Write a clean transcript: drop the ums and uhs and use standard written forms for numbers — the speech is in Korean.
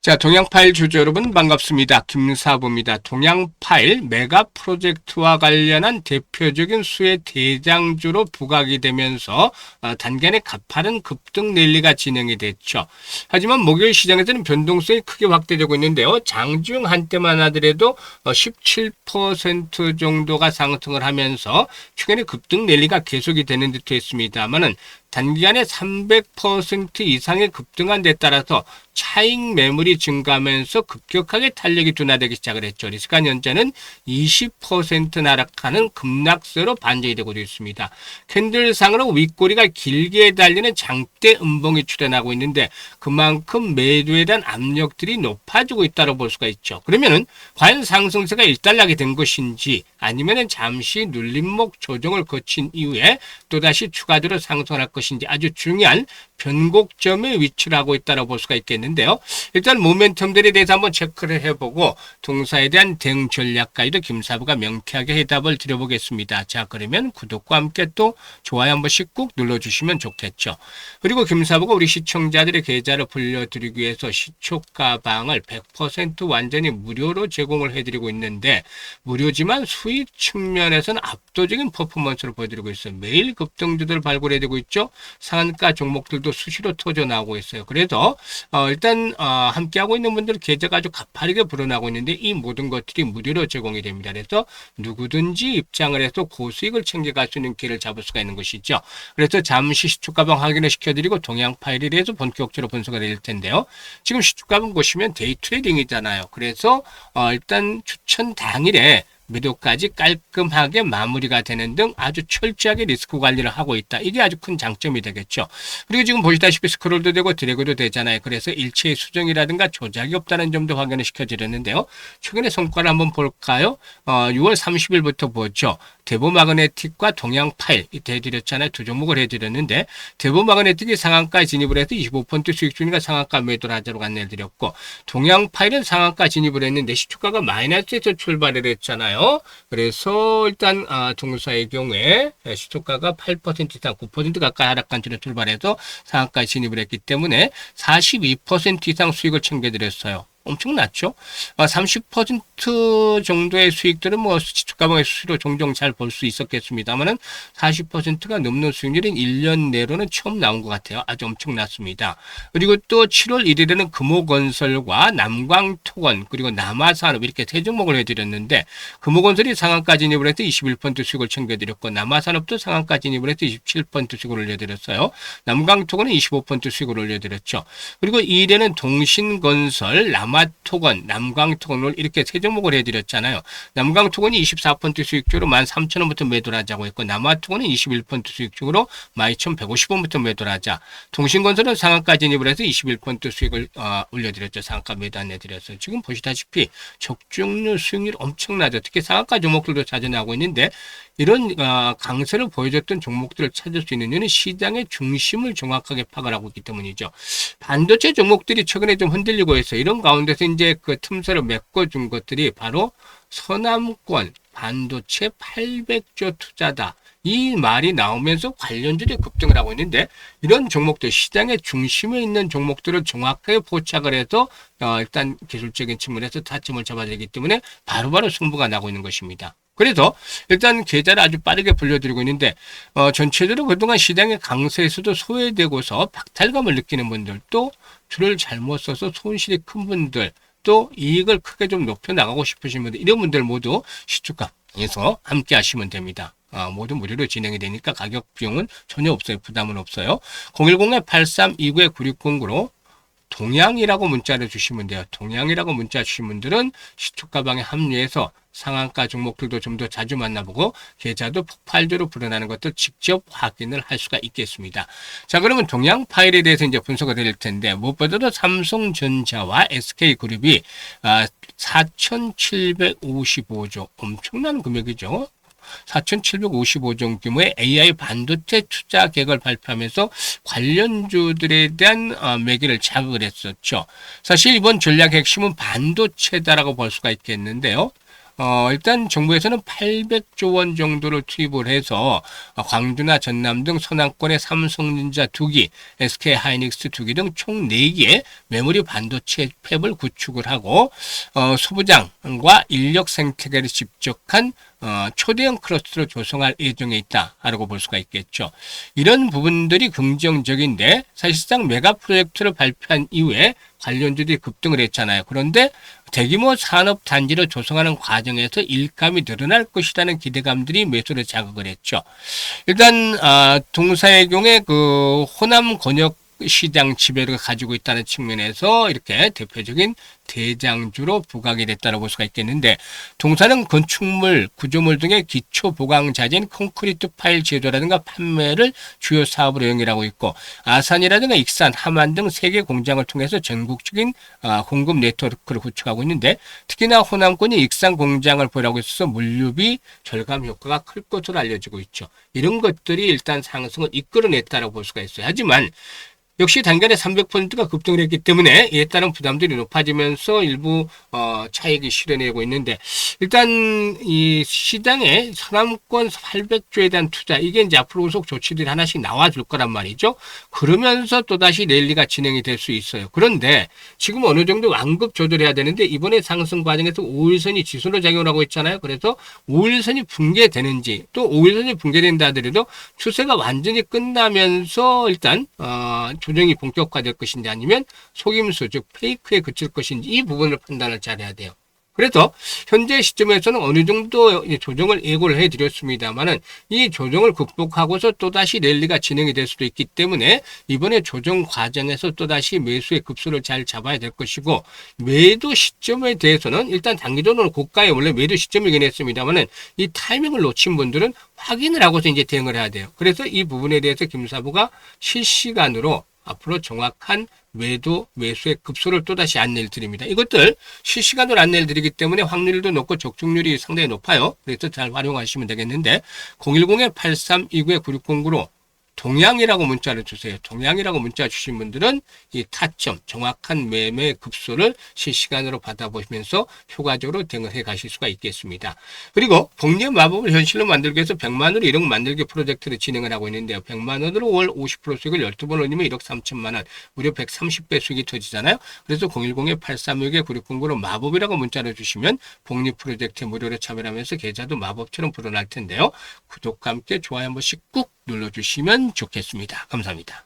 자, 동양파일 주주 여러분 반갑습니다. 김사부입니다. 동양파일 메가 프로젝트와 관련한 대표적인 수의 대장주로 부각이 되면서 단간에 가파른 급등 랠리가 진행이 됐죠. 하지만 목요일 시장에서는 변동성이 크게 확대되고 있는데요. 장중 한때만 하더라도 17% 정도가 상승을 하면서 최근에 급등 랠리가 계속이 되는 듯 했습니다만은 단기간에 300% 이상의 급등한 데 따라서 차익 매물이 증가하면서 급격하게 탄력이 둔화되기 시작을 했죠. 리스크한 현재는 20% 나락하는 급락세로 반전이 되고 있습니다. 캔들상으로 윗꼬리가 길게 달리는 장대 음봉이 출현하고 있는데 그만큼 매도에 대한 압력들이 높아지고 있다고 볼 수가 있죠. 그러면은 과연 상승세가 일단락이 된 것인지 아니면은 잠시 눌림목 조정을 거친 이후에 또다시 추가적으로 상승할 것인지 아주 중요한 변곡점에 위치를 하고 있다고 볼 수가 있겠는데요. 일단 모멘텀들에 대해서 한번 체크를 해보고 동사에 대한 대응 전략까지도 김사부가 명쾌하게 해답을 드려보겠습니다. 자, 그러면 구독과 함께 또 좋아요 한 번씩 꾹 눌러주시면 좋겠죠. 그리고 김사부가 우리 시청자들의 계좌를 불려드리기 위해서 시초가방을 100% 완전히 무료로 제공을 해드리고 있는데 무료지만 수익 측면에서는 압도적인 퍼포먼스를 보여드리고 있어요. 매일 급등주들 발굴해드리고 있죠. 상한가 종목들도 수시로 터져 나오고 있어요. 그래서 일단 함께하고 있는 분들 계좌가 아주 가파르게 불어나고 있는데 이 모든 것들이 무료로 제공이 됩니다. 그래서 누구든지 입장을 해서 고수익을 챙겨갈 수 있는 기회를 잡을 수가 있는 것이죠. 그래서 잠시 시초가방 확인을 시켜드리고 동향 파일에 대해서 본격적으로 분석을 해드릴 텐데요. 지금 시초가방 보시면 데이 트레이딩이잖아요. 그래서 일단 추천 당일에 매도까지 깔끔하게 마무리가 되는 등 아주 철저하게 리스크 관리를 하고 있다. 이게 아주 큰 장점이 되겠죠. 그리고 지금 보시다시피 스크롤도 되고 드래그도 되잖아요. 그래서 일체의 수정이라든가 조작이 없다는 점도 확인을 시켜드렸는데요. 최근의 성과를 한번 볼까요? 6월 30일부터 보죠. 대보마그네틱과 동양파일 해드렸잖아요. 두 종목을 해드렸는데 대보마그네틱이 상한가에 진입을 해서 25% 수익 중이니까 상한가 매도를 하자로 안내를 드렸고 동양파일은 상한가 진입을 했는데 시초가가 마이너스에서 출발을 했잖아요. 그래서 일단 동사의 경우에 시초가가 8% 이상 9% 가까이 하락한 채로 출발해서 상한가에 진입을 했기 때문에 42% 이상 수익을 챙겨드렸어요. 엄청났죠? 30% 정도의 수익들은 뭐 시초가방의 수수료 종종 잘 볼 수 있었겠습니다만은 40%가 넘는 수익률은 1년 내로는 처음 나온 것 같아요. 아주 엄청났습니다. 그리고 또 7월 1일에는 금호건설과 남광토건 그리고 남아산업 이렇게 세 종목을 해드렸는데 금호건설이 상한가 진입을 해서 21% 수익을 챙겨드렸고 남아산업도 상한가 진입을 해서 27% 수익을 올려드렸어요. 남광토건은 25% 수익을 올려드렸죠. 그리고 2일에는 동신건설, 남아토건, 남광토건을 이렇게 세 종목을 해드렸잖아요. 남광토건이 24% 수익주로 13,000원부터 매도를 하자고 했고 남아토건은 21% 수익주로 12,150원부터 매도를 하자. 동신건설은 상한가 진입을 해서 21% 수익을 올려드렸죠. 상한가 매도 안내드렸어요. 지금 보시다시피 적중률 수익률 엄청나죠. 특히 상한가 종목들도 자주 나오고 있는데 이런 강세를 보여줬던 종목들을 찾을 수 있는 이유는 시장의 중심을 정확하게 파악을 하고 있기 때문이죠. 반도체 종목들이 최근에 좀 흔들리고 있어요. 이런 가운데서 이제 그 틈새를 메꿔준 것들이 바로 서남권 반도체 800조 투자다. 이 말이 나오면서 관련주들이 급등을 하고 있는데 이런 종목들 시장의 중심에 있는 종목들을 정확하게 포착을 해서 일단 기술적인 측면에서 타점을 잡아야 되기 때문에 바로바로 승부가 나고 있는 것입니다. 그래서 일단 계좌를 아주 빠르게 불려드리고 있는데 전체적으로 그동안 시장의 강세에서도 소외되고서 박탈감을 느끼는 분들 또 줄을 잘못 써서 손실이 큰 분들 또 이익을 크게 좀 높여 나가고 싶으신 분들 이런 분들 모두 시초가에서 함께 하시면 됩니다. 모두 무료로 진행이 되니까 가격 비용은 전혀 없어요. 부담은 없어요. 010-8329-9609로 동양이라고 문자를 주시면 돼요. 동양이라고 문자 주신 분들은 시초가방에 합류해서 상한가 종목들도 좀 더 자주 만나보고 계좌도 폭발적으로 불어나는 것들 직접 확인을 할 수가 있겠습니다. 자, 그러면 동양 파일에 대해서 이제 분석을 드릴 텐데 무엇보다도 삼성전자와 SK그룹이 4,755조 엄청난 금액이죠. 4,755조 규모의 AI 반도체 투자 계획을 발표하면서 관련주들에 대한 매기를 자극을 했었죠. 사실 이번 전략 핵심은 반도체다라고 볼 수가 있겠는데요. 일단 정부에서는 800조 원 정도를 투입을 해서 광주나 전남 등 서남권의 삼성전자 2기, SK하이닉스 2기 등 총 4기의 메모리 반도체 팹을 구축을 하고 소부장과 인력 생태계를 집적한 초대형 클러스터를 조성할 예정에 있다라고 볼 수가 있겠죠. 이런 부분들이 긍정적인데 사실상 메가 프로젝트를 발표한 이후에 관련주들이 급등을 했잖아요. 그런데 대규모 산업 단지를 조성하는 과정에서 일감이 늘어날 것이라는 기대감들이 매수를 자극을 했죠. 일단 동사의경의 그 호남 권역 시장 지배를 가지고 있다는 측면에서 이렇게 대표적인 대장주로 부각이 됐다고 볼 수가 있겠는데, 동사는 건축물, 구조물 등의 기초 보강 자재인 콘크리트 파일 제조라든가 판매를 주요 사업으로 영위하고 있고, 아산이라든가 익산, 함안 등 3개 공장을 통해서 전국적인 공급 네트워크를 구축하고 있는데, 특히나 호남권이 익산 공장을 보유하고 있어서 물류비 절감 효과가 클 것으로 알려지고 있죠. 이런 것들이 일단 상승을 이끌어냈다고 볼 수가 있어요. 하지만 역시 단간에 300%가 급등을 했기 때문에 이에 따른 부담들이 높아지면서 일부 차익이 실현되고 있는데, 일단 이 시장에 서남권 800조에 대한 투자, 이게 이제 앞으로 후속 조치들이 하나씩 나와줄 거란 말이죠. 그러면서 또다시 랠리가 진행이 될 수 있어요. 그런데 지금 어느 정도 완급 조절해야 되는데, 이번에 상승 과정에서 5일선이 지수로 작용을 하고 있잖아요. 그래서 5일선이 붕괴되는지, 또 5일선이 붕괴된다 하더라도 추세가 완전히 끝나면서 일단 조정이 본격화될 것인지 아니면 속임수, 즉 페이크에 그칠 것인지, 이 부분을 판단을 잘해야 돼요. 그래서 현재 시점에서는 어느 정도 조정을 예고를 해드렸습니다만은, 이 조정을 극복하고서 또다시 랠리가 진행이 될 수도 있기 때문에 이번에 조정 과정에서 또다시 매수의 급수를 잘 잡아야 될 것이고, 매도 시점에 대해서는 일단 단기적으로 고가에 원래 매도 시점이긴 했습니다만은 이 타이밍을 놓친 분들은 확인을 하고서 이제 대응을 해야 돼요. 그래서 이 부분에 대해서 김사부가 실시간으로 앞으로 정확한 매수의 급소를 또다시 안내를 드립니다. 이것들 실시간으로 안내를 드리기 때문에 확률도 높고 적중률이 상당히 높아요. 그래서 잘 활용하시면 되겠는데, 010-8329-9609로 동향이라고 문자를 주세요. 동향이라고 문자 주신 분들은 이 타점, 정확한 매매 급소를 실시간으로 받아보시면서 효과적으로 대응해 가실 수가 있겠습니다. 그리고 복리의 마법을 현실로 만들기 위해서 100만 원으로 1억 만들기 프로젝트를 진행을 하고 있는데요. 100만 원으로 월 50% 수익을 12번 올리면 1억 3천만 원, 무려 130배 수익이 터지잖아요. 그래서 010-8329-9609로 마법이라고 문자를 주시면 복리 프로젝트에 무료로 참여하면서 계좌도 마법처럼 불어날 텐데요. 구독과 함께 좋아요 한 번씩 꾹 눌러주시면 좋겠습니다. 감사합니다.